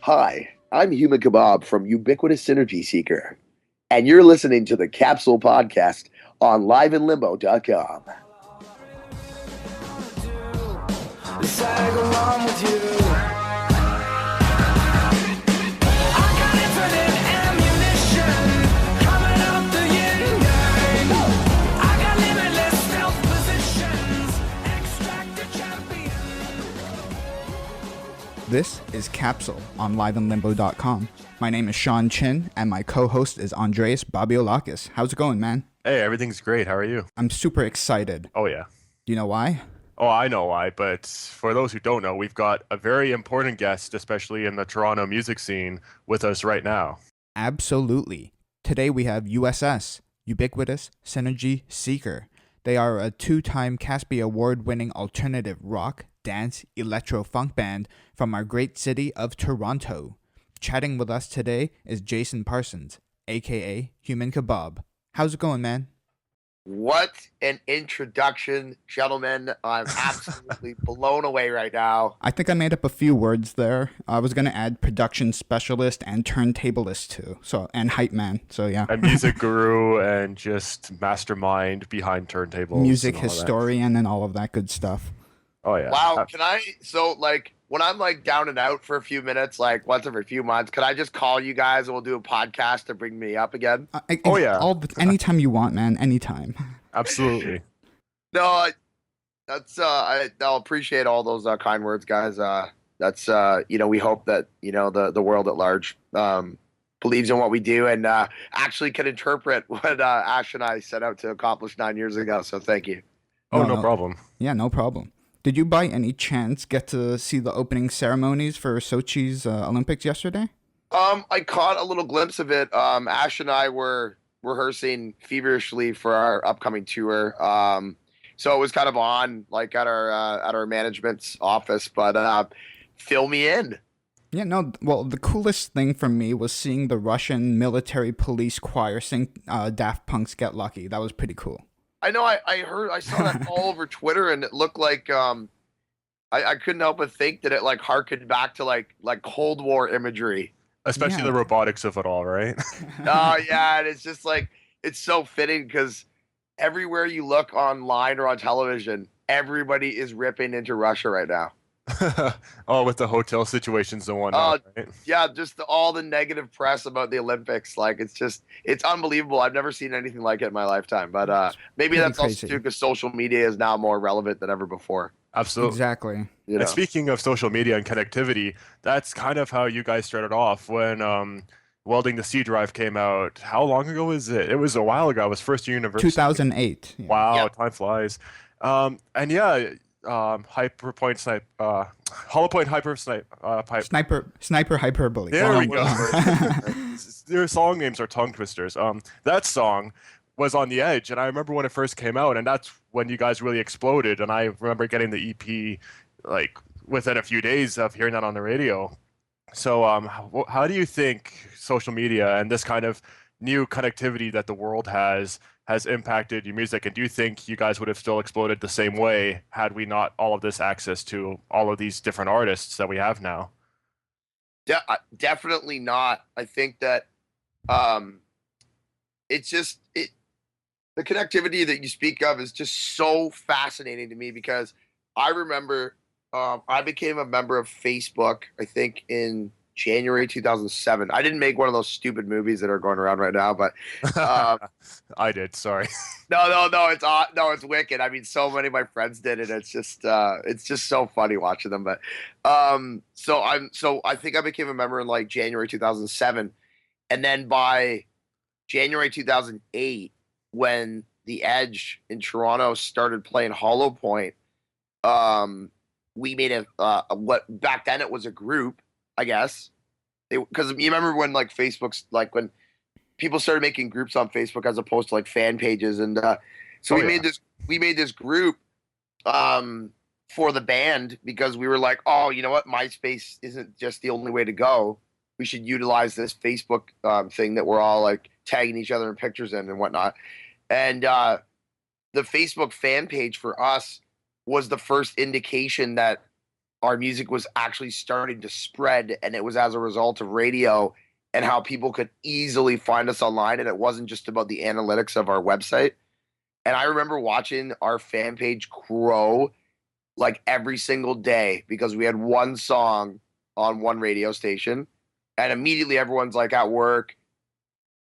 Hi, I'm Human Kebab from Ubiquitous Synergy Seeker, and you're listening to the Capsule podcast on liveinlimbo.com. This is Capsule on liveinlimbo.com. My name is Sean Chin, and my co-host is Andreas Babiolakis. How's it going, man? Hey, everything's great. How are you? I'm super excited. Oh, yeah. Do you know why? Oh, I know why, but for those who don't know, we've got a very important guest, especially in the Toronto music scene, with us right now. Absolutely. Today we have USS, Ubiquitous Synergy Seeker. They are a two-time CASBY award-winning alternative rock, dance, electro-funk band from our great city of Toronto. Chatting with us today is Jason Parsons, aka Human Kebab. How's it going, man? What an introduction, gentlemen. I'm absolutely blown away right now. I think I made up a few words there. I was going to add production specialist and turntablist too, and hype man, so yeah. A music guru and just mastermind behind turntables. Music historian and all of that good stuff. Oh, yeah. Wow, when I'm down and out for a few minutes, once every few months, could I just call you guys and we'll do a podcast to bring me up again? Anytime you want, man. Anytime. Absolutely. No, I'll appreciate all those kind words, guys. We hope that, the world at large believes in what we do and actually can interpret what Ash and I set out to accomplish 9 years ago. So thank you. Oh, no problem. Yeah, no problem. Did you by any chance get to see the opening ceremonies for Sochi's Olympics yesterday? I caught a little glimpse of it. Ash and I were rehearsing feverishly for our upcoming tour. So it was kind of on at our management's office, but fill me in. Yeah, no, well, the coolest thing for me was seeing the Russian military police choir sing Daft Punk's Get Lucky. That was pretty cool. I know. I saw that all over Twitter, and it looked like I couldn't help but think that it harkened back to like Cold War imagery, especially the robotics of it all, right? Yeah, and it's just it's so fitting because everywhere you look online or on television, everybody is ripping into Russia right now. Oh, with the hotel situations and whatnot. Right? Yeah, just all the negative press about the Olympics. It's unbelievable. I've never seen anything like it in my lifetime. But maybe that's crazy. Also too because social media is now more relevant than ever before. Absolutely. Exactly. And speaking of social media and connectivity, that's kind of how you guys started off when Welding the C Drive came out. How long ago was it? It was a while ago. I was first year university. 2008. Yeah. Wow, Time flies. Hyper point snipe, hollow point hyper snipe, pipe. Sniper hyperbole. There we go. Their song names are tongue twisters. That song was on the edge, and I remember when it first came out, and that's when you guys really exploded. And I remember getting the EP within a few days of hearing that on the radio. So, how do you think social media and this kind of new connectivity that the world has impacted your music, and do you think you guys would have still exploded the same way had we not all of this access to all of these different artists that we have now? Definitely not. I think that the connectivity that you speak of is just so fascinating to me because I remember I became a member of Facebook, I think in January 2007. I didn't make one of those stupid movies that are going around right now, but I did. Sorry. No, it's wicked. I mean, so many of my friends did it. It's just so funny watching them. But so I think I became a member in January 2007, and then by January 2008, when the Edge in Toronto started playing Hollow Point, we made what back then it was a group. I guess because you remember when Facebook's when people started making groups on Facebook as opposed to fan pages, and so we made this group for the band because we were like, oh, you know what, MySpace isn't just the only way to go. We should utilize this Facebook thing that we're all tagging each other in pictures in and whatnot. And the Facebook fan page for us was the first indication that our music was actually starting to spread, and it was as a result of radio and how people could easily find us online, and it wasn't just about the analytics of our website. And I remember watching our fan page grow like every single day because we had one song on one radio station, and immediately everyone's like at work,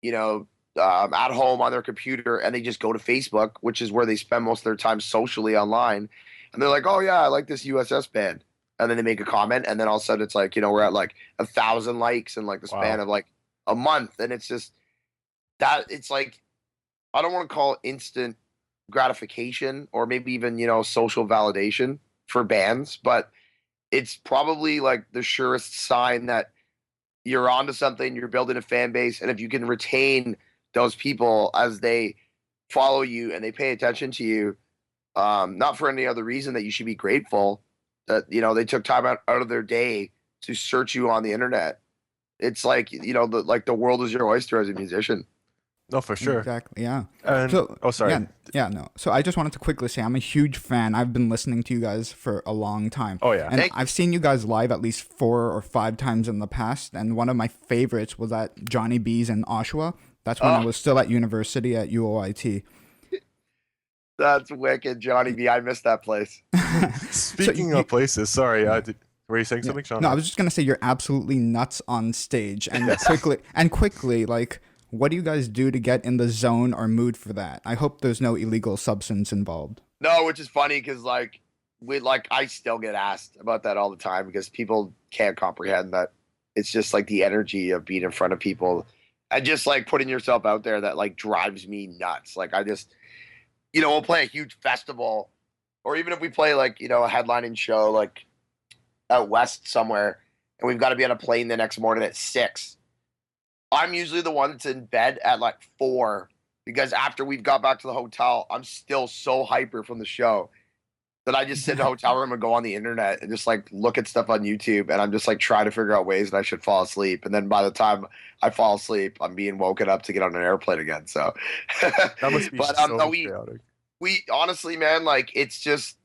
at home on their computer, and they just go to Facebook, which is where they spend most of their time socially online. And they're like, "Oh yeah, I like this USS band," and then they make a comment, and then all of a sudden it's like, we're at like 1,000 likes in like the span of like a month, and it's just that it's like I don't want to call it instant gratification or maybe even social validation for bands, but it's probably like the surest sign that you're onto something, you're building a fan base, and if you can retain those people as they follow you and they pay attention to you, not for any other reason that you should be grateful that they took time out of their day to search you on the internet. It's like the world is your oyster as a musician. No, for sure. Exactly, yeah. And, sorry. Yeah, no. So I just wanted to quickly say I'm a huge fan. I've been listening to you guys for a long time. Oh, yeah. And I've seen you guys live at least 4 or 5 times in the past, and one of my favorites was at Johnny B's in Oshawa. That's when I was still at university at UOIT. That's wicked, Johnny B. I missed that place. Speaking of places, sorry, were you saying something, Sean? No, I was just gonna say you're absolutely nuts on stage, and quickly, like, what do you guys do to get in the zone or mood for that? I hope there's no illegal substance involved. No, which is funny because I still get asked about that all the time because people can't comprehend that it's just like the energy of being in front of people and just like putting yourself out there that like drives me nuts. Like I just, we'll play a huge festival, or even if we play like, a headlining show like out west somewhere, and we've got to be on a plane the next morning at 6. I'm usually the one that's in bed at like 4 because after we've got back to the hotel, I'm still so hyper from the show that I just sit in the hotel room and go on the internet and just like look at stuff on YouTube, and I'm just like trying to figure out ways that I should fall asleep. And then by the time I fall asleep, I'm being woken up to get on an airplane again. So that must be so chaotic. We honestly, man, like it's just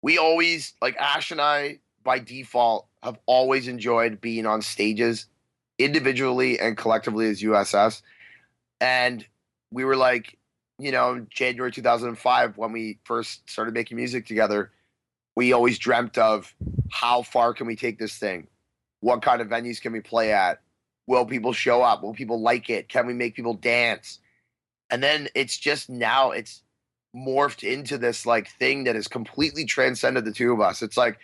we always like Ash and I by default have always enjoyed being on stages individually and collectively as USS. And we were like, January 2005, when we first started making music together, we always dreamt of how far can we take this thing? What kind of venues can we play at? Will people show up? Will people like it? Can we make people dance? And then it's just now it's morphed into this like thing that has completely transcended the two of us. It's like,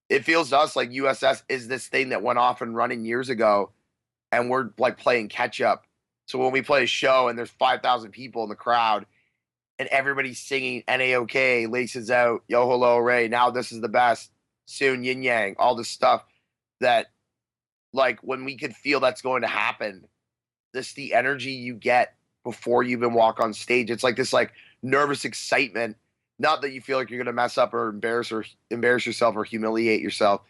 it feels to us like USS is this thing that went off and running years ago, and we're like playing catch up. So when we play a show and there's 5,000 people in the crowd and everybody's singing NAOK, Laces Out, Yo Hello Ray, Now This Is the Best, Soon Yin Yang, all this stuff that like when we could feel that's going to happen, the energy you get before you even walk on stage. It's like this like nervous excitement. Not that you feel like you're going to mess up or embarrass yourself or humiliate yourself,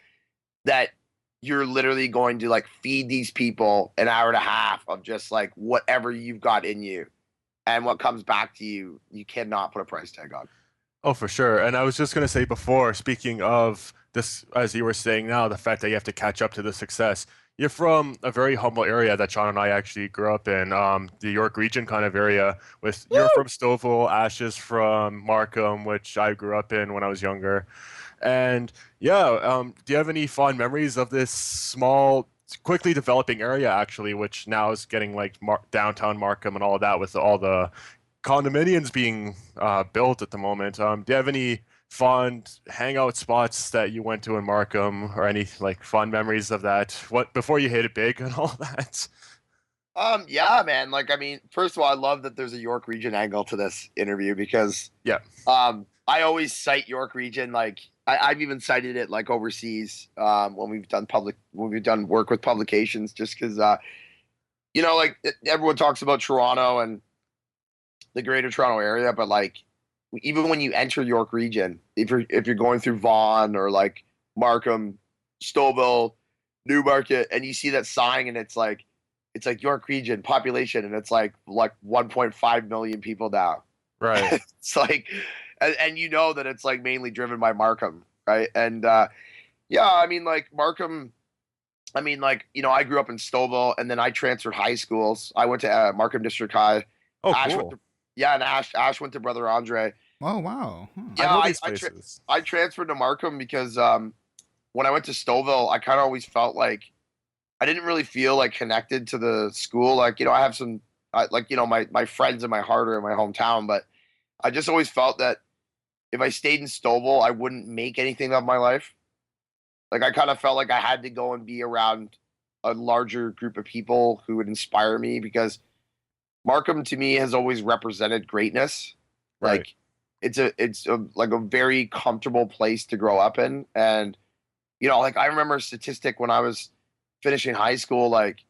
that you're literally going to like feed these people an hour and a half of just like whatever you've got in you, and what comes back to you, you cannot put a price tag on. Oh, for sure. And I was just going to say before, speaking of this, as you were saying now, the fact that you have to catch up to the success. You're from a very humble area that Sean and I actually grew up in, the York region kind of area. You're from Stouffville, Ash is from Markham, which I grew up in when I was younger. And yeah, do you have any fond memories of this small, quickly developing area actually, which now is getting like downtown Markham and all of that with all the condominiums being built at the moment? Do you have any fond hangout spots that you went to in Markham, or any like fond memories of that? What before you hit it big and all that? Yeah, man. Like, I mean, first of all, I love that there's a York region angle to this interview because I always cite York region. Like, I've even cited it like overseas when we've done work with publications, just because like everyone talks about Toronto and the Greater Toronto area, but like even when you enter York region, if you're going through Vaughan or like Markham, Stouffville, Newmarket, and you see that sign and it's like York region population, and it's like 1.5 million people now. Right. It's like, and you know that it's like mainly driven by Markham. right? And yeah, I mean, like Markham. I mean, like, I grew up in Stouffville, and then I transferred high schools. I went to Markham District High. Oh, Ash went cool. to, yeah, and Ash went to Brother Andre. Oh wow. I Yeah, know these places. I transferred to Markham because when I went to Stouffville, I kind of always felt like I didn't really feel like connected to the school. Like, I have some, my friends in my heart are in my hometown, but I just always felt that if I stayed in Stouffville, I wouldn't make anything of my life. Like, I kind of felt like I had to go and be around a larger group of people who would inspire me, because Markham to me has always represented greatness. Right. Like, like a very comfortable place to grow up in. And, like I remember a statistic when I was finishing high school, like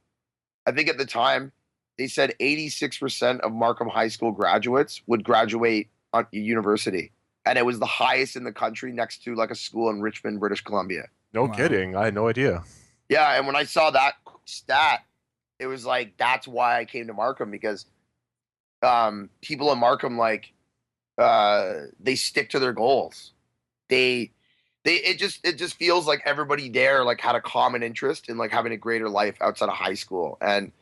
I think at the time they said 86% of Markham High School graduates would graduate on university. And it was the highest in the country, next to like a school in Richmond, British Columbia. No Wow. kidding. I had no idea. Yeah, and when I saw that stat, it was like that's why I came to Markham, because people in Markham, like they stick to their goals. It just feels like everybody there like had a common interest in like having a greater life outside of high school. And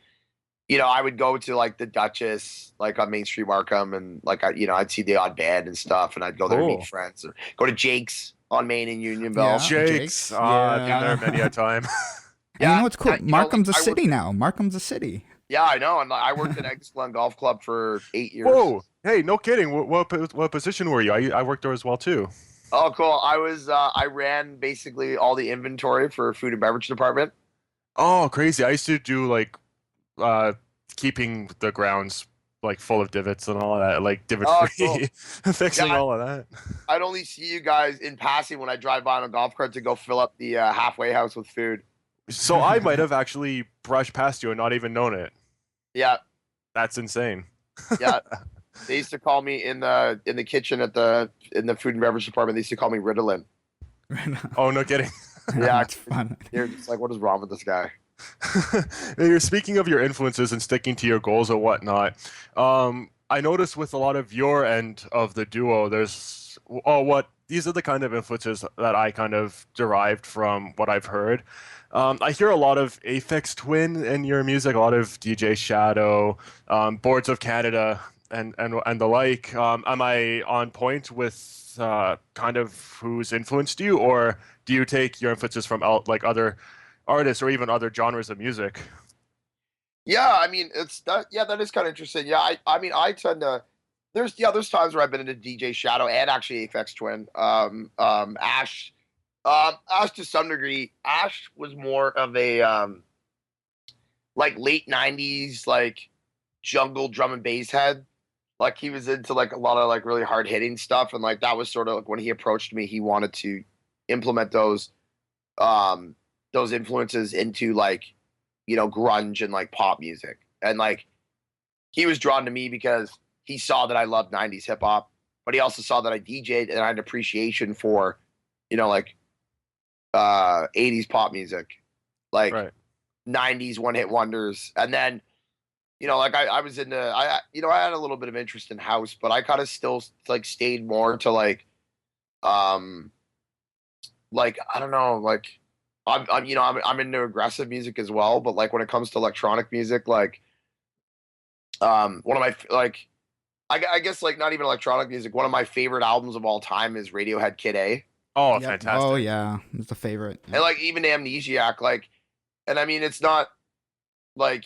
I would go to like the Duchess, like on Main Street Markham, and like I'd see the odd band and stuff, and I'd go there to Cool. meet friends, or go to Jake's on Main and Unionville. Yeah. Jake's. I've been there many a time. And you know what's cool? like, Markham's a I city now. Markham's a city. Yeah, I know. And I worked at Eggs Glen Golf Club for 8 years. Whoa. Hey, no kidding. What position were you? I worked there as well too. Oh, cool. I ran basically all the inventory for food and beverage department. Oh, crazy. I used to do like keeping the grounds like full of divots and all of that, like divot free, cool. fixing all of that. I'd only see you guys in passing when I drive by on a golf cart to go fill up the halfway house with food. So I might have actually brushed past you and not even known it. Yeah, That's insane. yeah. They used to call me in the kitchen in the food and beverage department. They used to call me Ritalin. Oh, no kidding. Yeah, That's fun. You're just like, what is wrong with this guy? You're speaking of your influences and sticking to your goals or whatnot. I noticed with a lot of your end of the duo, these are the kind of influences that I kind of derived from what I've heard. I hear a lot of Aphex Twin in your music, a lot of DJ Shadow, Boards of Canada, and the like. Am I on point with kind of who's influenced you, or do you take your influences from like other artists or even other genres of music? Yeah, I mean that is kind of interesting. Yeah, I mean I tend to there's times where I've been into DJ Shadow and actually Aphex Twin. Ash to some degree. Ash was more of a like late 90s like jungle drum and bass head. Like he was into like a lot of like really hard hitting stuff, and like that was sort of like when he approached me, he wanted to implement those influences into like grunge and like pop music. And like he was drawn to me because he saw that I loved 90s hip hop, but he also saw that I DJ'd and I had an appreciation for like 80s pop music, like Right. 90s one hit wonders. And then like I was into I had a little bit of interest in house, but I kind of still like stayed more to like I don't know, like I'm into aggressive music as well, but like when it comes to electronic music, like one of my like I guess like not even electronic music, one of my favorite albums of all time is Radiohead Kid A. Oh, Yep. fantastic. Oh yeah, it's a favorite. And like even Amnesiac, like, and I mean it's not like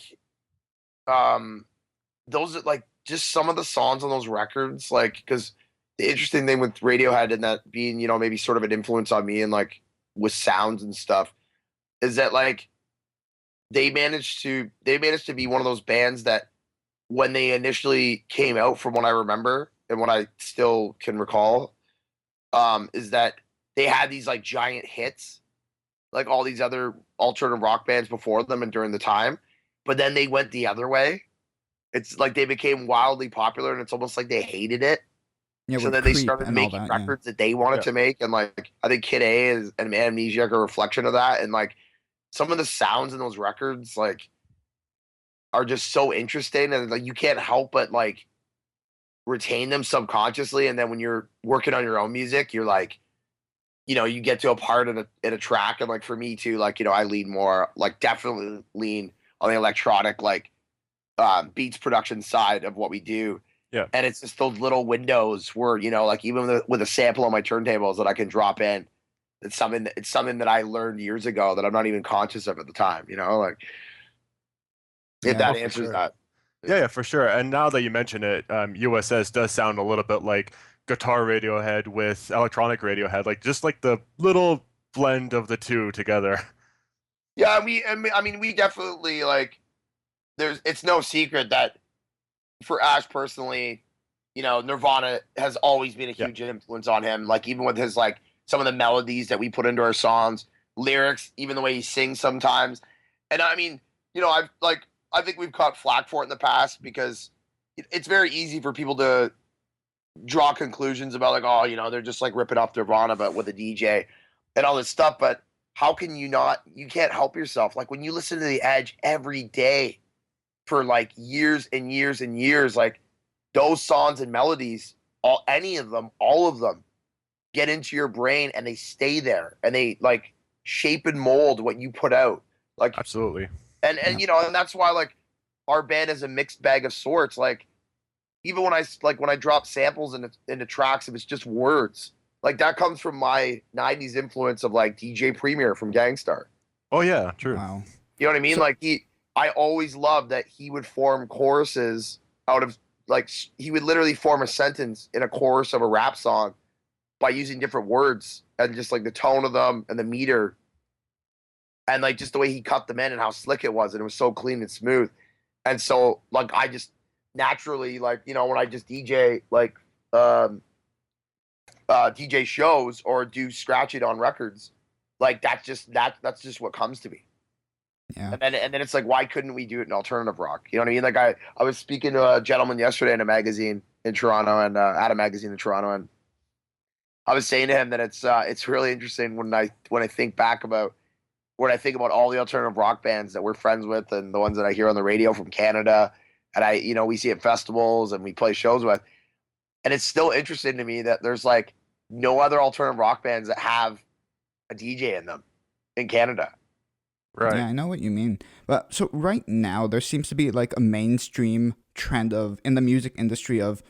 those are like just some of the songs on those records, like because the interesting thing with Radiohead and that being maybe sort of an influence on me and like with sounds and stuff is that like they managed to be one of those bands that when they initially came out, from what I remember and what I still can recall, is that they had these like giant hits like all these other alternative rock bands before them and during the time, but then they went the other way. It's like they became wildly popular and it's almost like they hated it. Yeah, So with then they Creep started and all making that, records that they wanted to make, and like I think Kid A and Amnesiac are a reflection of that. And like some of the sounds in those records like are just so interesting, and like you can't help but like retain them subconsciously. And then when you're working on your own music, you're like you get to a part in a track, and like for me too, like I lean more, like definitely lean on the electronic, like beats production side of what we do. Yeah. And it's just those little windows where like even with a sample on my turntables that I can drop in. It's something that I learned years ago that I'm not even conscious of at the time. Like if Yeah. that Oh, for answers sure. that. Yeah, for sure. And now that you mention it, USS does sound a little bit like guitar Radiohead with electronic Radiohead, like just like the little blend of the two together. Yeah, I mean, we definitely like. It's no secret that for Ash personally, Nirvana has always been a Yeah. huge influence on him. Like even with his like some of the melodies that we put into our songs, lyrics, even the way he sings sometimes. And I mean, I think we've caught flack for it in the past because it's very easy for people to draw conclusions about like, oh, they're just like ripping off Nirvana, but with a DJ and all this stuff. But how can you not? You can't help yourself. Like when you listen to The Edge every day for like years and years and years, like those songs and melodies, all of them get into your brain and they stay there and they like shape and mold what you put out. Like Absolutely. and Yeah. and that's why like our band is a mixed bag of sorts. Like even when I drop samples into tracks, if it's just words, like that comes from my '90s influence of like DJ Premier from Gangstar. Oh yeah, true. Wow. You know what I mean? So Like I always loved that he would form choruses out of like he would literally form a sentence in a chorus of a rap song by using different words and just like the tone of them and the meter and like just the way he cut them in and how slick it was, and it was so clean and smooth. And so like I just naturally like when I just DJ like um DJ shows or do scratch it on records, like that's just what comes to me. yeah. And then it's like, why couldn't we do it in alternative rock? You know what I mean? Like I was speaking to a gentleman yesterday in a magazine in Toronto and at a magazine in Toronto, and I was saying to him that it's really interesting when I think back about when I think about all the alternative rock bands that we're friends with and the ones that I hear on the radio from Canada, and we see at festivals and we play shows with, and it's still interesting to me that there's like no other alternative rock bands that have a DJ in them in Canada. Right. Yeah, I know what you mean. But so right now, there seems to be like a mainstream trend of in the music industry of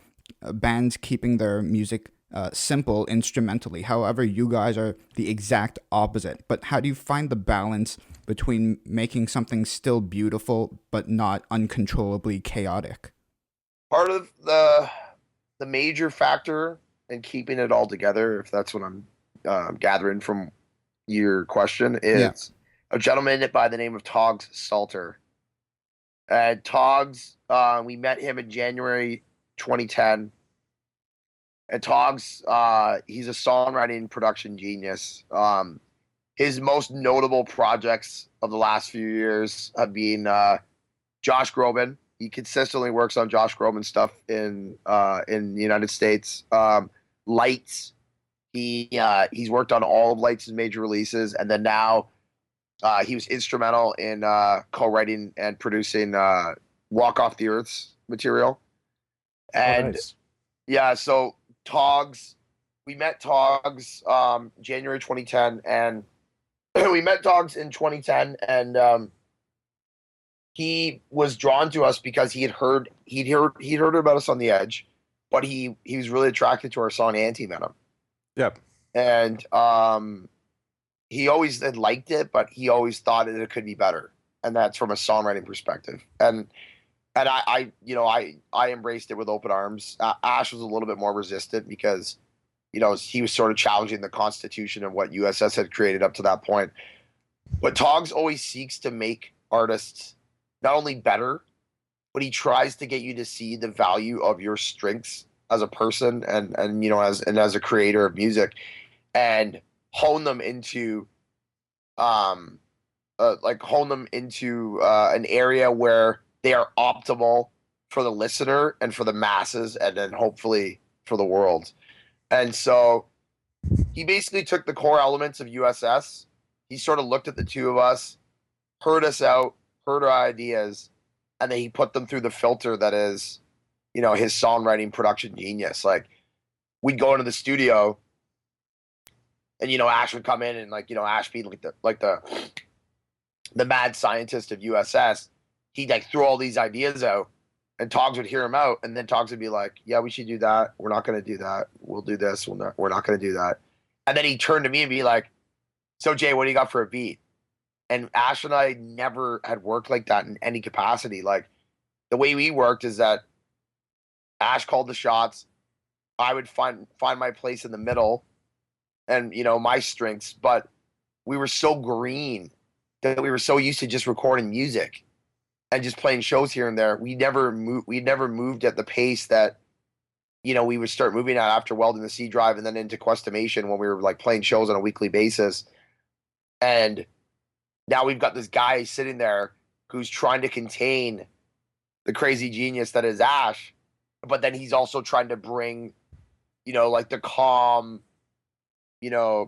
bands keeping their music simple instrumentally. However, you guys are the exact opposite. But how do you find the balance between making something still beautiful but not uncontrollably chaotic? Part of the major factor in keeping it all together, if that's what I'm gathering from your question, Yeah. is a gentleman by the name of Tawgs Salter. Tawgs, we met him in January 2010. And Tawgs, he's a songwriting production genius. His most notable projects of the last few years have been Josh Groban. He consistently works on Josh Groban stuff in the United States. Lights. He's worked on all of Lights' major releases, and then now he was instrumental in co-writing and producing Walk Off the Earth's material. Oh, And nice. yeah, so Tawgs, we met Tawgs January 2010, and we met Tawgs in 2010, and he was drawn to us because he'd heard about us on The Edge, but he was really attracted to our song Antivenom. Yep. And he always had liked it, but he always thought that it could be better, and that's from a songwriting perspective. And I embraced it with open arms. Ash was a little bit more resistant because he was sort of challenging the constitution of what USS had created up to that point. But Tawgs always seeks to make artists not only better, but he tries to get you to see the value of your strengths as a person and as a creator of music, and hone them into an area where they are optimal for the listener and for the masses, and then hopefully for the world. And so he basically took the core elements of USS. He sort of looked at the two of us, heard us out, heard our ideas, and then he put them through the filter that is, his songwriting production genius. Like we'd go into the studio And Ash would come in and Ash being the mad scientist of USS. He'd throw all these ideas out, and Tawgs would hear him out, and then Tawgs would be like, "Yeah, we should do that. We're not going to do that. We'll do this. We're not going to do that." And then he'd turn to me and be like, "So Jay, what do you got for a beat?" And Ash and I never had worked like that in any capacity. Like the way we worked is that Ash called the shots. I would find my place in the middle, and my strengths. But we were so green that we were so used to just recording music and just playing shows here and there. We never moved at the pace that we would start moving at after Welding the C Drive and then into Questimation when we were playing shows on a weekly basis. And now we've got this guy sitting there who's trying to contain the crazy genius that is Ash, but then he's also trying to bring the calm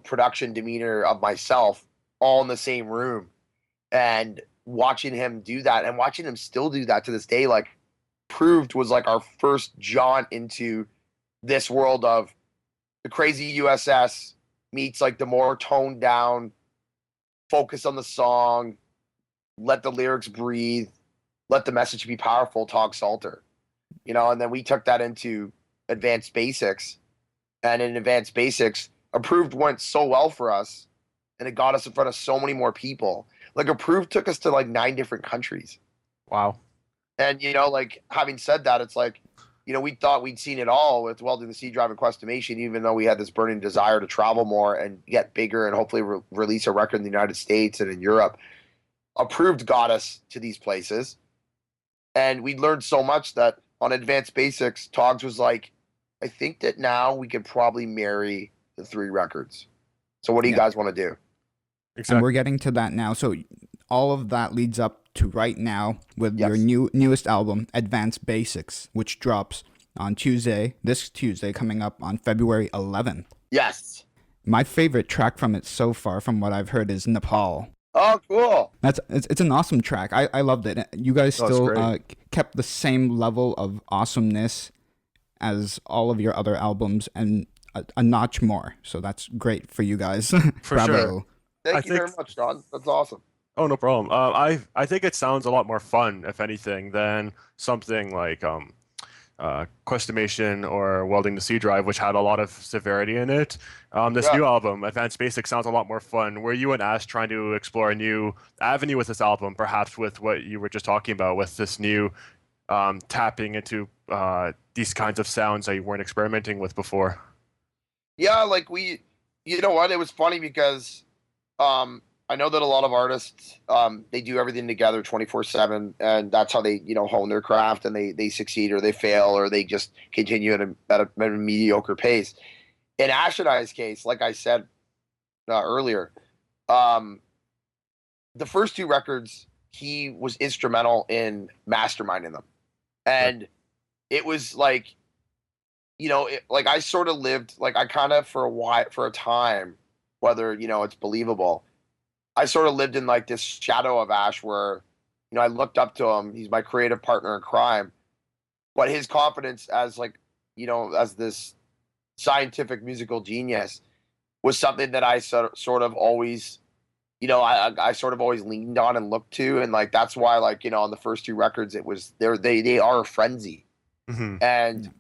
production demeanor of myself all in the same room. And watching him do that, and watching him still do that to this day, proved was our first jaunt into this world of the crazy USS meets the more toned down, focus on the song, let the lyrics breathe, let the message be powerful, Tawgs Salter. And then we took that into Advanced Basics, and in Advanced Basics, Approved went so well for us, and it got us in front of so many more people. Approved took us to 9 different countries. Wow. And having said that, it's we thought we'd seen it all with Welding the C Drive and Questimation, even though we had this burning desire to travel more and get bigger and hopefully release a record in the United States and in Europe. Approved got us to these places, and we learned so much that on Advanced Basics, Tawgs was like, "I think that now we could probably marry the 3 records. So what do you guys want to do?" Exactly. And we're getting to that now. So all of that leads up to right now with your newest album, Advanced Basics, which drops on this Tuesday, coming up on February 11th. Yes. My favorite track from it so far, from what I've heard, is Nepal. Oh, cool. It's an awesome track. I loved it. You guys still kept the same level of awesomeness as all of your other albums, and a notch more. So that's great for you guys. For Bravo. sure. Thank you very much, John. That's awesome. Oh, no problem. I think it sounds a lot more fun, if anything, than something like Questimation or Welding the C Drive, which had a lot of severity in it. This new album, Advanced Basics, sounds a lot more fun. Were you and Ash trying to explore a new avenue with this album, perhaps with what you were just talking about, with this new tapping into these kinds of sounds that you weren't experimenting with before? Yeah, you know what? It was funny because I know that a lot of artists, they do everything together 24/7, and that's how they, hone their craft, and they succeed or they fail or they just continue at a mediocre pace. In Ash and I's case, like I said earlier, the first 2 records, he was instrumental in masterminding them. And it was I sort of lived, I kind of, for a time, whether, it's believable, I sort of lived in this shadow of Ash where, I looked up to him. He's my creative partner in crime, but his confidence as as this scientific musical genius was something that I sort of always, I sort of always leaned on and looked to. And that's why, on the first 2 records, it was they are a frenzy. Mm-hmm. And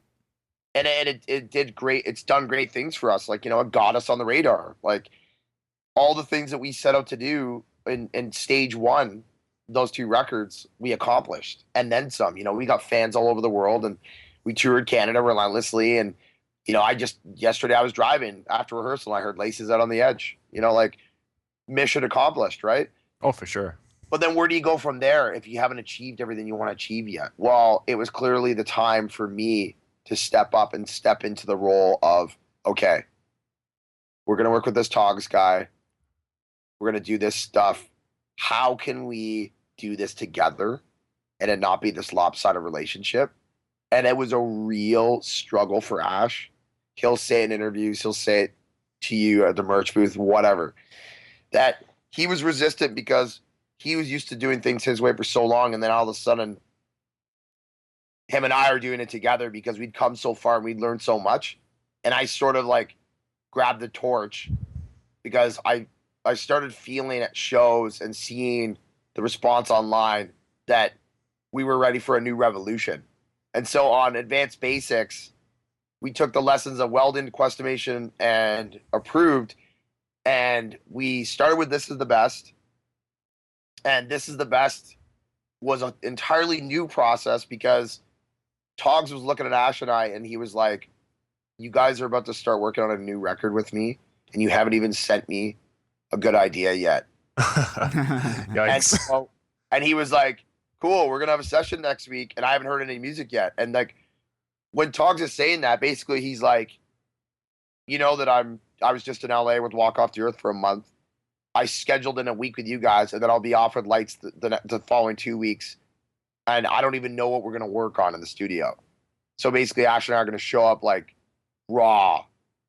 it did great. It's done great things for us. It got us on the radar. All the things that we set out to do in stage 1, those 2 records, we accomplished, and then some. We got fans all over the world, and we toured Canada relentlessly. And yesterday I was driving after rehearsal, I heard Laces Out on the Edge. Mission accomplished, right? Oh, for sure. But then where do you go from there if you haven't achieved everything you want to achieve yet? Well, it was clearly the time for me to step up and step into the role of, okay, we're going to work with this Tawgs guy. We're going to do this stuff. How can we do this together and it not be this lopsided relationship? And it was a real struggle for Ash. He'll say in interviews, he'll say it to you at the merch booth, whatever, that he was resistant because he was used to doing things his way for so long. And then all of a sudden, him and I are doing it together because we'd come so far and we'd learned so much. And I sort of grabbed the torch because I started feeling at shows and seeing the response online that we were ready for a new revolution. And so on Advanced Basics, we took the lessons of Weldon, Questimation, and Approved, and we started with This Is the Best. And This Is the Best was an entirely new process because Tawgs was looking at Ash and I, and he was like, you guys are about to start working on a new record with me, and you haven't even sent me a good idea yet. Yikes. And he was like, cool, we're going to have a session next week, and I haven't heard any music yet. And like, when Tawgs is saying that, basically he's like, you know that I was just in LA with Walk Off the Earth for a month. I scheduled in a week with you guys, and then I'll be off with Lights the following 2 weeks. And I don't even know what we're going to work on in the studio. So basically, Ash and I are going to show up like raw,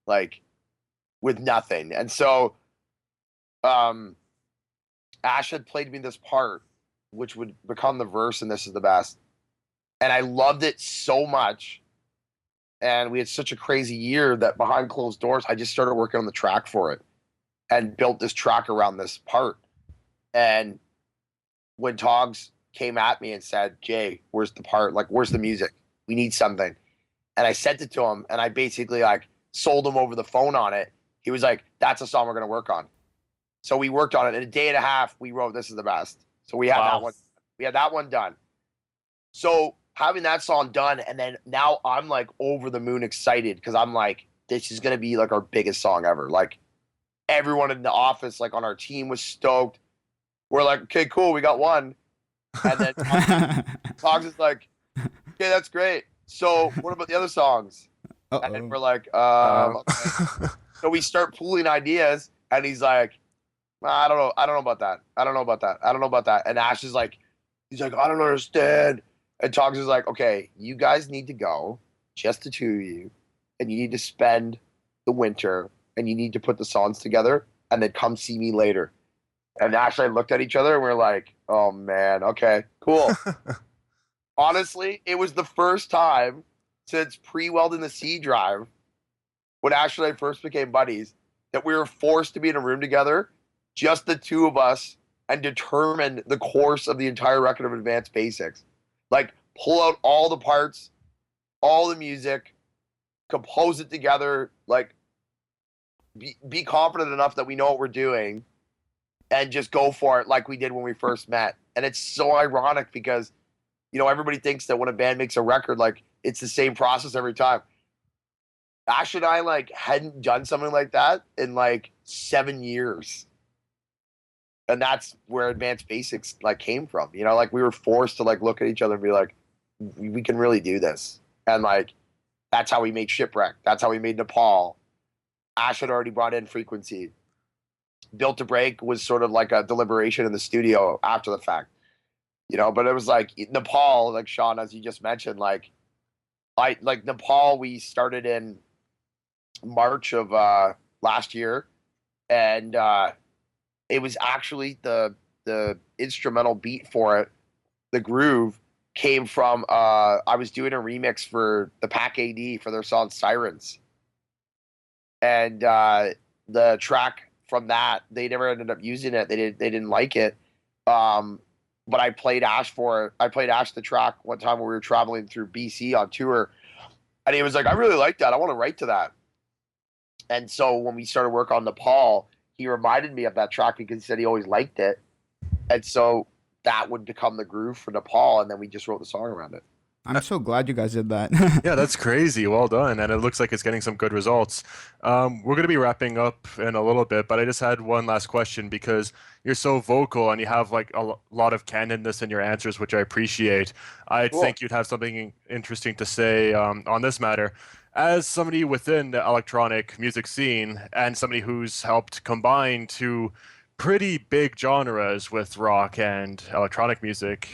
like with nothing. And so Ash had played me this part, which would become the verse in This Is the Best. And I loved it so much. And we had such a crazy year that behind closed doors, I just started working on the track for it and built this track around this part. And when Tawgs came at me and said, Jay, where's the part? Like, where's the music? We need something. And I sent it to him, and I basically like sold him over the phone on it. He was like, that's a song we're going to work on. So we worked on it. In a day and a half, we wrote This Is the Best. So we had that one. We had that one done. So having that song done, and then now I'm like over the moon excited because I'm like, this is going to be like our biggest song ever. Like everyone in the office, like on our team was stoked. We're like, okay, cool. We got one. And then Tawgs is like, okay, that's great. So what about the other songs? Uh-oh. And then we're like, okay. So we start pooling ideas, and he's like, I don't know about that. I don't know about that. And Ash is like, he's like, I don't understand. And Tawgs is like, okay, you guys need to go, just the two of you, and you need to spend the winter, and you need to put the songs together, and then come see me later. And Ash and I looked at each other, and we're like, oh man, okay, cool. Honestly, it was the first time since pre-Weldon the C Drive, when Ash and I first became buddies, that we were forced to be in a room together, just the two of us, and determine the course of the entire record of Advanced Basics. Like, pull out all the parts, all the music, compose it together, like, be confident enough that we know what we're doing, and just go for it like we did when we first met. And it's so ironic because, you know, everybody thinks that when a band makes a record, like, it's the same process every time. Ash and I, like, hadn't done something like that in, like, 7 years. And that's where Advanced Basics, like, came from. You know, like, we were forced to, like, look at each other and be like, we can really do this. And, like, that's how we made Shipwreck. That's how we made Nepal. Ash had already brought in Frequency. Built to Break was sort of like a deliberation in the studio after the fact. You know, but it was like Nepal, like Sean, as you just mentioned, like Nepal, we started in March of last year, and it was actually the instrumental beat for it. The groove came from I was doing a remix for the Pack AD for their song Sirens, and the track from that, they never ended up using it. They didn't like it. But I played Ash for it. I played Ash the track one time when we were traveling through BC on tour, and he was like, I really like that. I want to write to that. And so when we started work on Nepal, he reminded me of that track because he said he always liked it. And so that would become the groove for Nepal, and then we just wrote the song around it. I'm so glad you guys did that. Yeah, that's crazy. Well done. And it looks like it's getting some good results. We're going to be wrapping up in a little bit, but I just had one last question because you're so vocal and you have like a lot of candidness in your answers, which I appreciate. I think you'd have something interesting to say on this matter. As somebody within the electronic music scene and somebody who's helped combine two pretty big genres with rock and electronic music,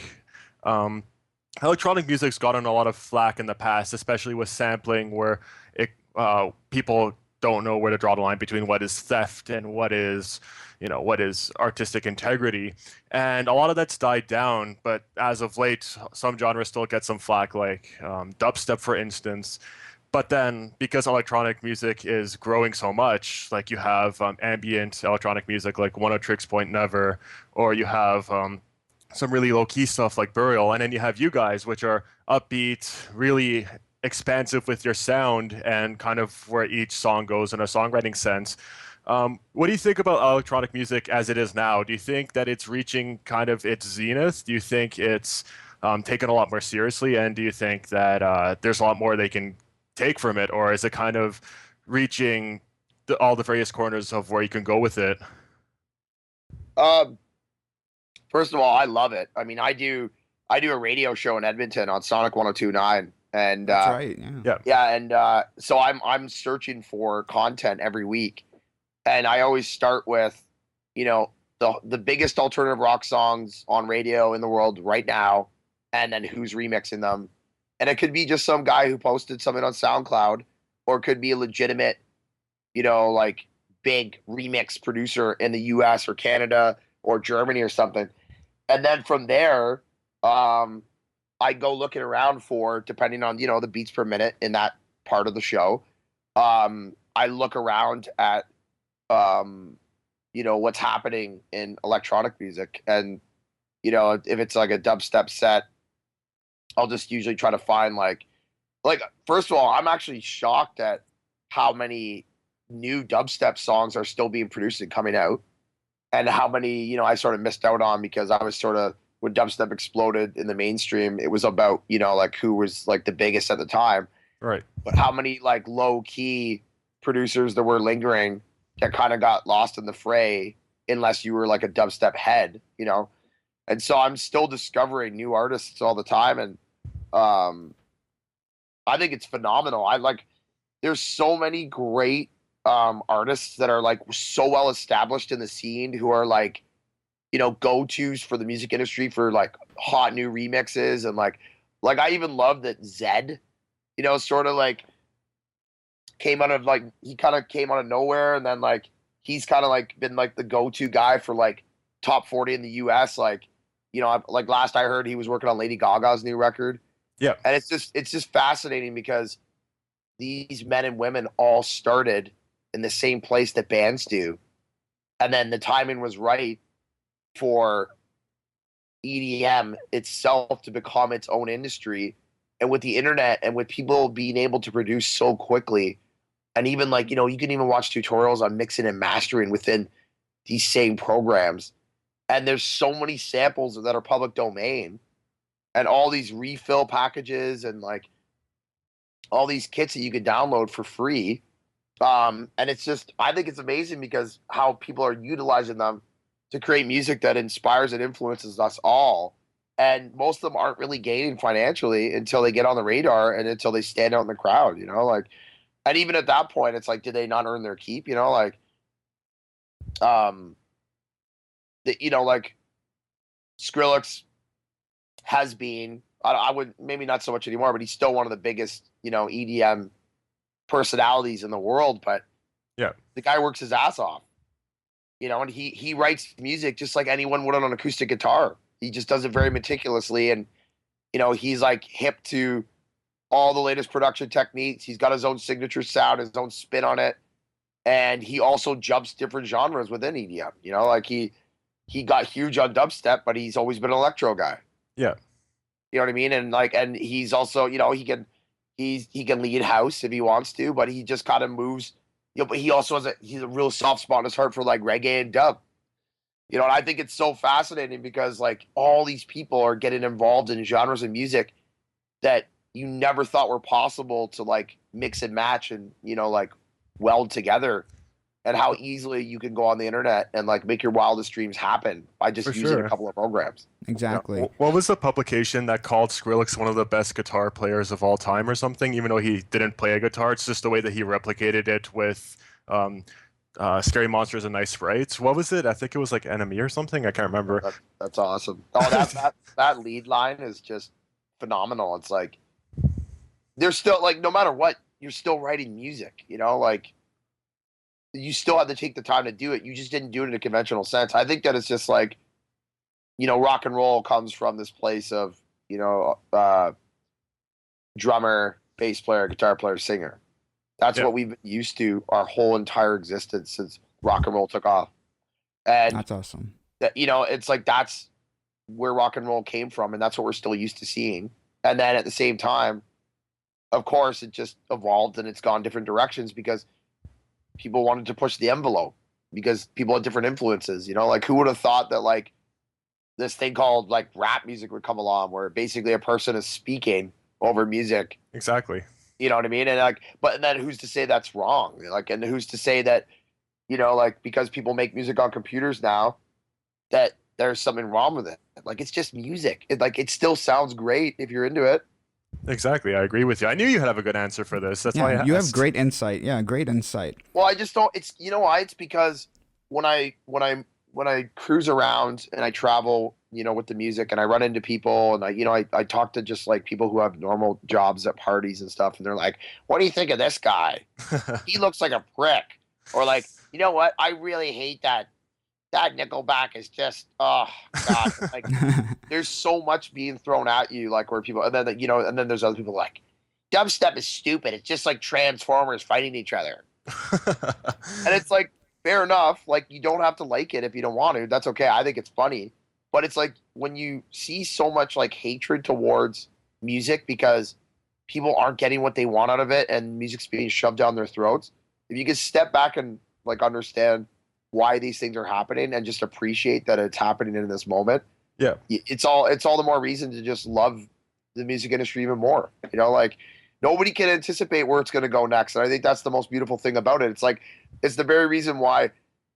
electronic music's gotten a lot of flack in the past, especially with sampling, where people don't know where to draw the line between what is theft and what is artistic integrity. And a lot of that's died down, but as of late, some genres still get some flack, like dubstep, for instance. But then, because electronic music is growing so much, like you have ambient electronic music like One O Tricks Point Never, or you have some really low key stuff like Burial, and then you have you guys, which are upbeat, really expansive with your sound and kind of where each song goes in a songwriting sense. What do you think about electronic music as it is now? Do you think that it's reaching kind of its zenith? Do you think it's taken a lot more seriously? And do you think that there's a lot more they can take from it? Or is it kind of reaching all the various corners of where you can go with it? First of all, I love it. I mean, I do a radio show in Edmonton on Sonic 102.9, and That's right. Yeah. yeah, and so I'm searching for content every week, and I always start with, the biggest alternative rock songs on radio in the world right now, and then who's remixing them, and it could be just some guy who posted something on SoundCloud, or it could be a legitimate, like big remix producer in the U.S. or Canada or Germany or something. And then from there, I go looking around for, depending on, the beats per minute in that part of the show. I look around at, what's happening in electronic music. And, if it's like a dubstep set, I'll just usually try to find like, first of all, I'm actually shocked at how many new dubstep songs are still being produced and coming out. And how many, I sort of missed out on because I was sort of, when dubstep exploded in the mainstream, it was about, like who was like the biggest at the time. Right. But how many like low key producers there were lingering that kind of got lost in the fray unless you were like a dubstep head, And so I'm still discovering new artists all the time. And I think it's phenomenal. There's so many great artists that are like so well established in the scene who are like, go-tos for the music industry for like hot new remixes. And like I even love that Zed, sort of like came out of like, he kind of came out of nowhere. And then like, he's kind of like been like the go-to guy for like top 40 in the US. Like, like last I heard he was working on Lady Gaga's new record. Yeah. And it's just fascinating because these men and women all started in the same place that bands do. And then the timing was right for EDM itself to become its own industry. And with the internet and with people being able to produce so quickly, and even like, you can even watch tutorials on mixing and mastering within these same programs. And there's so many samples that are public domain and all these refill packages and like all these kits that you can download for free. And it's just, I think it's amazing because how people are utilizing them to create music that inspires and influences us all. And most of them aren't really gaining financially until they get on the radar and until they stand out in the crowd, and even at that point, it's like, did they not earn their keep? Like Skrillex has been, I would, maybe not so much anymore, but he's still one of the biggest, EDM personalities in the world. But yeah, the guy works his ass off, and he writes music just like anyone would on an acoustic guitar. He just does it very meticulously. And, he's like hip to all the latest production techniques. He's got his own signature sound, his own spin on it. And he also jumps different genres within EDM, like he got huge on dubstep, but he's always been an electro guy. Yeah. You know what I mean? And like, and he's also, he can lead house if he wants to, but he just kind of moves, but he also he's a real soft spot in his heart for like reggae and dub. And I think it's so fascinating because like all these people are getting involved in genres of music that you never thought were possible to like mix and match and, like weld together, and how easily you can go on the internet and like make your wildest dreams happen by just using a couple of programs. Exactly. What was the publication that called Skrillex one of the best guitar players of all time or something, even though he didn't play a guitar? It's just the way that he replicated it with Scary Monsters and Nice Sprites. What was it? I think it was like Enemy or something. I can't remember. That's awesome. Oh, that lead line is just phenomenal. It's like, there's still like, no matter what, you're still writing music, like you still have to take the time to do it. You just didn't do it in a conventional sense. I think that it's just like, rock and roll comes from this place of, drummer, bass player, guitar player, singer. That's Yep. what we've been used to our whole entire existence since rock and roll took off. And That's awesome. that, you know, it's like that's where rock and roll came from, and that's what we're still used to seeing. And then at the same time, of course, it just evolved and it's gone different directions because people wanted to push the envelope because people had different influences. You know, like who would have thought that like this thing called like rap music would come along, where basically a person is speaking over music. Exactly. You know what I mean? And like, but then who's to say that's wrong? Like, and who's to say that, you know, like because people make music on computers now, that there's something wrong with it? Like, it's just music. It still sounds great if you're into it. Exactly. I agree with you. I knew you'd have a good answer for this. That's why I Yeah, asked. you have great insight. Yeah, great insight. Well, I just don't. It's, you know why? It's because when I cruise around and I travel, you know, with the music, and I run into people, and I talk to just like people who have normal jobs at parties and stuff, and they're like, "What do you think of this guy? He looks like a prick," or like, "You know what? I really hate that Nickelback is just, oh God." Like, there's so much being thrown at you, like where people, and then, you know, and then there's other people like, dubstep is stupid. It's just like Transformers fighting each other. And it's like, fair enough. Like, you don't have to like it if you don't want to. That's okay. I think it's funny. But it's like when you see so much like hatred towards music because people aren't getting what they want out of it and music's being shoved down their throats. If you can step back and like understand why these things are happening and just appreciate that it's happening in this moment, Yeah. it's all the more reason to just love the music industry even more. You know, like nobody can anticipate where it's going to go next, and I think that's the most beautiful thing about it. It's like it's the very reason why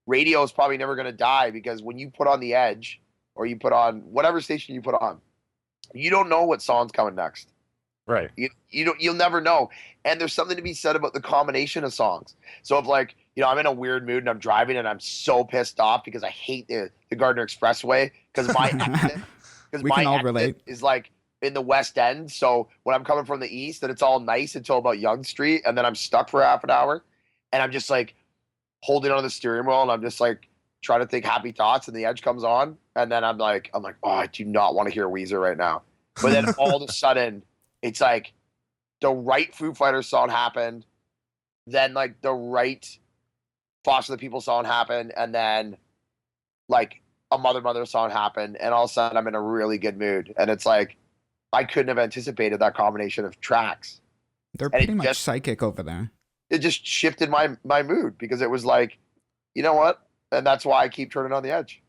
radio is probably never going to die, because when you put on the Edge or you put on whatever station you put on, you don't know what song's coming next. Right. You'll never know. And there's something to be said about the combination of songs. So if like, you know, I'm in a weird mood and I'm driving and I'm so pissed off because I hate the Gardner Expressway because my exit, because We my can all exit relate. is like in the West End. So when I'm coming from the East, and it's all nice until about Yonge Street, and then I'm stuck for half an hour, and I'm just like holding on the steering wheel, and I'm just like trying to think happy thoughts, and the Edge comes on, and then I'm like, oh, I do not want to hear Weezer right now. But then all of a sudden, it's like the right Foo Fighters song happened, then like the right Foster the People song happened, and then like a Mother song happened, and all of a sudden I'm in a really good mood. And it's like I couldn't have anticipated that combination of tracks. They're And pretty much psychic over there. it just shifted my mood, because it was like, you know what? And that's why I keep turning on the Edge.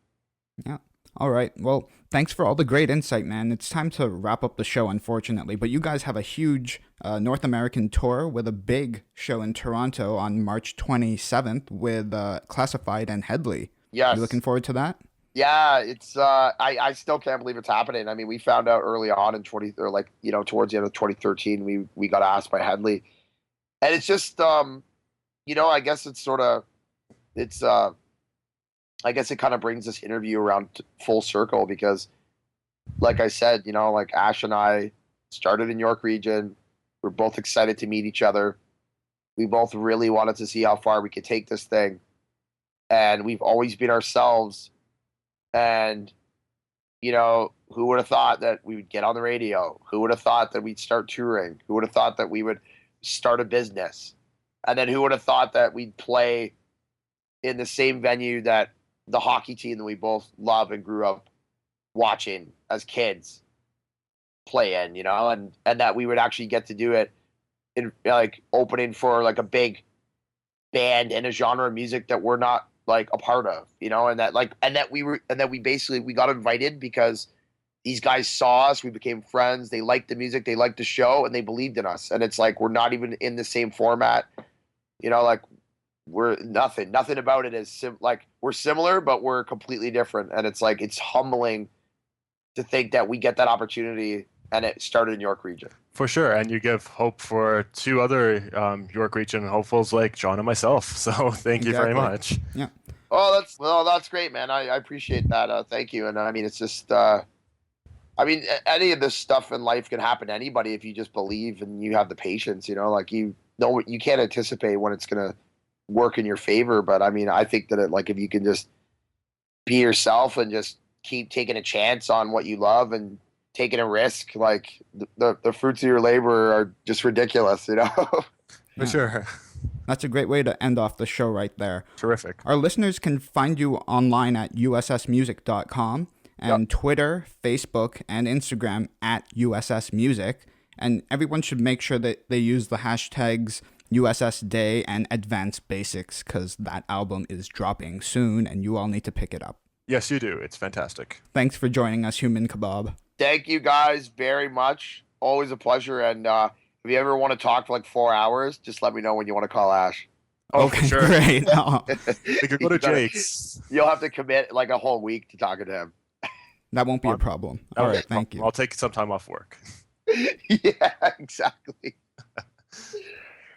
Yeah. All right. Well, thanks for all the great insight, man. It's time to wrap up the show, unfortunately. But you guys have a huge North American tour with a big show in Toronto on March 27th with Classified and Headley. Yes. You looking forward to that? Yeah, it's I still can't believe it's happening. I mean, we found out early on in towards the end of 2013, we got asked by Headley. And it's just you know, I guess it's sort of I guess it kind of brings this interview around full circle, because like I said, you know, like Ash and I started in York Region. We're both excited to meet each other. We both really wanted to see how far we could take this thing. And we've always been ourselves. And, you know, who would have thought that we would get on the radio? Who would have thought that we'd start touring? Who would have thought that we would start a business? And then who would have thought that we'd play in the same venue that the hockey team that we both love and grew up watching as kids play in, you know, and that we would actually get to do it in like opening for like a big band in a genre of music that we're not like a part of, you know, and that we got invited because these guys saw us, we became friends, they liked the music, they liked the show, and they believed in us. And it's like we're not even in the same format, you know, like we're nothing about it is like we're similar, but we're completely different. And it's like it's humbling to think that we get that opportunity, and it started in York Region. For sure, and you give hope for two other York Region hopefuls like John and myself. So thank you very much. Yeah. Oh, that's great, man. I appreciate that. Thank you. And I mean, it's just, I mean, any of this stuff in life can happen to anybody if you just believe and you have the patience. You know, like you can't anticipate when it's gonna work in your favor. But I mean, I think that if you can just be yourself and just keep taking a chance on what you love and taking a risk. Like the fruits of your labor are just ridiculous, you know. For sure. That's a great way to end off the show right there. Terrific. Our listeners can find you online at ussmusic.com and Twitter, Facebook, and Instagram at ussmusic. And everyone should make sure that they use the hashtags USS Day and Advanced Basics, because that album is dropping soon and you all need to pick it up. Yes, you do. It's fantastic. Thanks for joining us, Human Kebab. Thank you guys very much. Always a pleasure. And if you ever want to talk for like 4 hours, just let me know when you want to call Ash. Okay, sure. Great. We could go to Jake's. You'll have to commit like a whole week to talking to him. That won't be a problem. All right, thank you. I'll take some time off work. Yeah, exactly.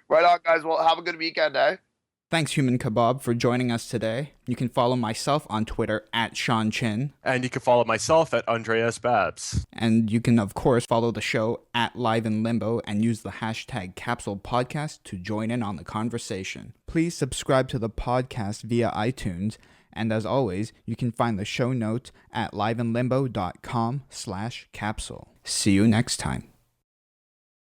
Right on, guys. Well, have a good weekend, eh? Thanks, Human Kebab, for joining us today. You can follow myself on Twitter at Sean Chin. And you can follow myself at Andreas Babs. And you can, of course, follow the show at Live in Limbo and use the hashtag Capsule Podcast to join in on the conversation. Please subscribe to the podcast via iTunes. And as always, you can find the show notes at liveinlimbo.com/capsule. See you next time.